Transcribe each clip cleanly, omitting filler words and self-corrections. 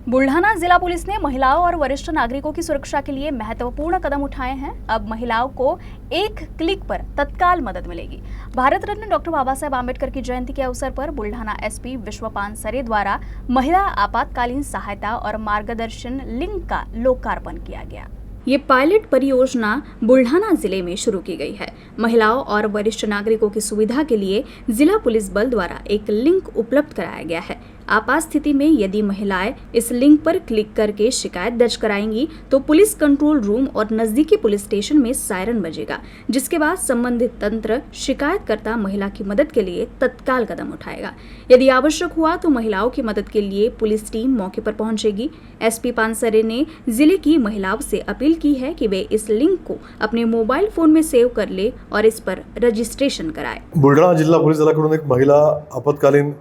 बुल्ढाना जिला पुलिस ने महिलाओं और वरिष्ठ नागरिकों की सुरक्षा के लिए महत्वपूर्ण कदम उठाए हैं। अब महिलाओं को एक क्लिक पर तत्काल मदद मिलेगी। भारत रत्न डॉक्टर बाबा साहेब आम्बेडकर की जयंती के अवसर पर बुल्ढाना एसपी विश्वपान सरे द्वारा महिला आपातकालीन सहायता और मार्गदर्शन लिंक का लोकार्पण किया गया। ये पायलट परियोजना बुल्ढाना जिले में शुरू की गई है। महिलाओं और वरिष्ठ नागरिकों की सुविधा के लिए जिला पुलिस बल द्वारा एक लिंक उपलब्ध कराया गया है। आपात स्थिति में यदि महिलाएं इस लिंक पर क्लिक करके शिकायत दर्ज कराएंगी तो पुलिस कंट्रोल रूम और नजदीकी पुलिस स्टेशन में सायरन बजेगा, जिसके बाद संबंधित तंत्र शिकायतकर्ता महिला की मदद के लिए तत्काल कदम उठाएगा। यदि आवश्यक हुआ तो महिलाओं की मदद के लिए पुलिस टीम मौके पर पहुंचेगी। एसपी पानसरे ने जिले की महिलाओं से अपील की है कि वे इस लिंक को अपने मोबाइल फोन में सेव कर ले और इस पर रजिस्ट्रेशन कराए। बुलढाणा जिल्हा पोलीस दलाकडून एक महिला आपत्कालीन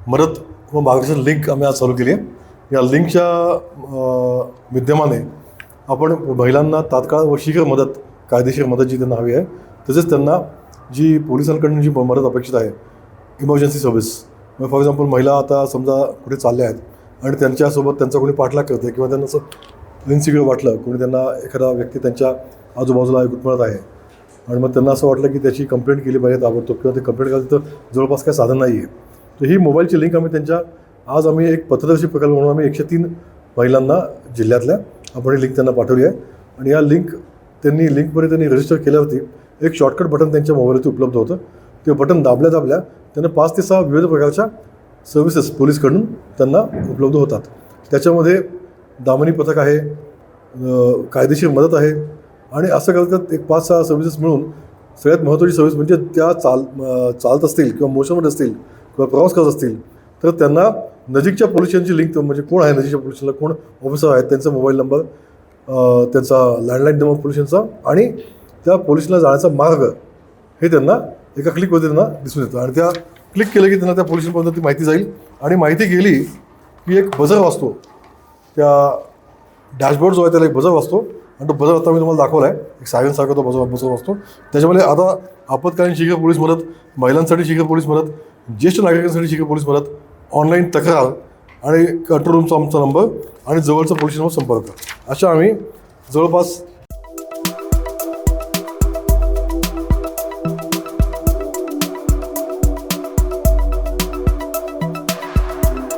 मदत व मार्गदर्शन लिंक आम्ही आज चालू केली आहे। या लिंकच्या माध्यमाने आपण महिलांना तात्काळ व शीघ्र मदत, कायदेशीर मदत जी त्यांना हवी आहे, तसेच त्यांना जी पोलिसांकडून जी मदत अपेक्षित आहे, इमर्जन्सी सर्व्हिस, फॉर एक्झाम्पल महिला आता समजा कुठे चालल्या आहेत आणि त्यांच्यासोबत त्यांचा कोणी पाठलाग करते किंवा त्यांना असं इन्सिक्युअर वाटलं, कोणी त्यांना एखादा व्यक्ती त्यांच्या आजूबाजूला गुदमरत आहे आणि मग त्यांना असं वाटलं की त्याची कंप्लेंट केली पाहिजे ताबडतोब किंवा ते कंप्लेंट करायचं तर जवळपास काही साधन नाही आहे, तर ही मोबाईलची लिंक आज आम्ही एक पथदर्शी प्रकल्प म्हणून आम्ही 103 महिलांना जिल्ह्यातल्या आपण ही लिंक त्यांना पाठवली आहे। आणि या लिंकमध्ये त्यांनी रजिस्टर केल्यावरती एक शॉर्टकट बटन त्यांच्या मोबाईलवरती उपलब्ध होतं। ते बटन दाबल्या त्यांना 5 ते 6 विविध प्रकारच्या सर्व्हिसेस पोलीसकडून त्यांना उपलब्ध होतात। त्याच्यामध्ये दामिनी पथक आहे, कायदेशीर मदत आहे आणि असं करतात एक 5-6 सर्व्हिसेस मिळून सगळ्यात महत्त्वाची सर्व्हिस म्हणजे त्या चालत असतील किंवा मोशनमध्ये असतील किंवा प्रवास करत असतील तर त्यांना नजीकच्या पोलीस स्टेशनची लिंक, म्हणजे कोण आहे नजीकच्या पोलीस स्टेशनला, कोण ऑफिसर आहेत, त्यांचा मोबाईल नंबर, त्यांचा लँडलाईन नंबर पोलीस स्टेशनचा आणि त्या पोलिसला जाण्याचा मार्ग हे त्यांना एका क्लिकवरती त्यांना दिसून येतं। आणि त्या क्लिक केलं की त्यांना त्या पोलीस स्टेशनपर्यंत ती माहिती जाईल आणि माहिती गेली की एक बजर वाजतो, त्या डॅशबोर्ड जो आहे त्याला एक बजर वाजतो आणि तो बजर आता मी तुम्हाला दाखवला आहे, एक सायरनसारखा तो बजर वाजतो। त्याच्यामध्ये आता आपत्कालीन शीघ्र पोलीस मदत, महिलांसाठी शीघ्र पोलीस मदत, ज्येष्ठ नागरिकांसाठी शीघ्र पोलीस मदत, ऑनलाईन तक्रार आणि कंट्रोल रूमचा आमचा नंबर आणि जवळचा पोलीस स्टेशनवर संपर्क, अशा आम्ही जवळपास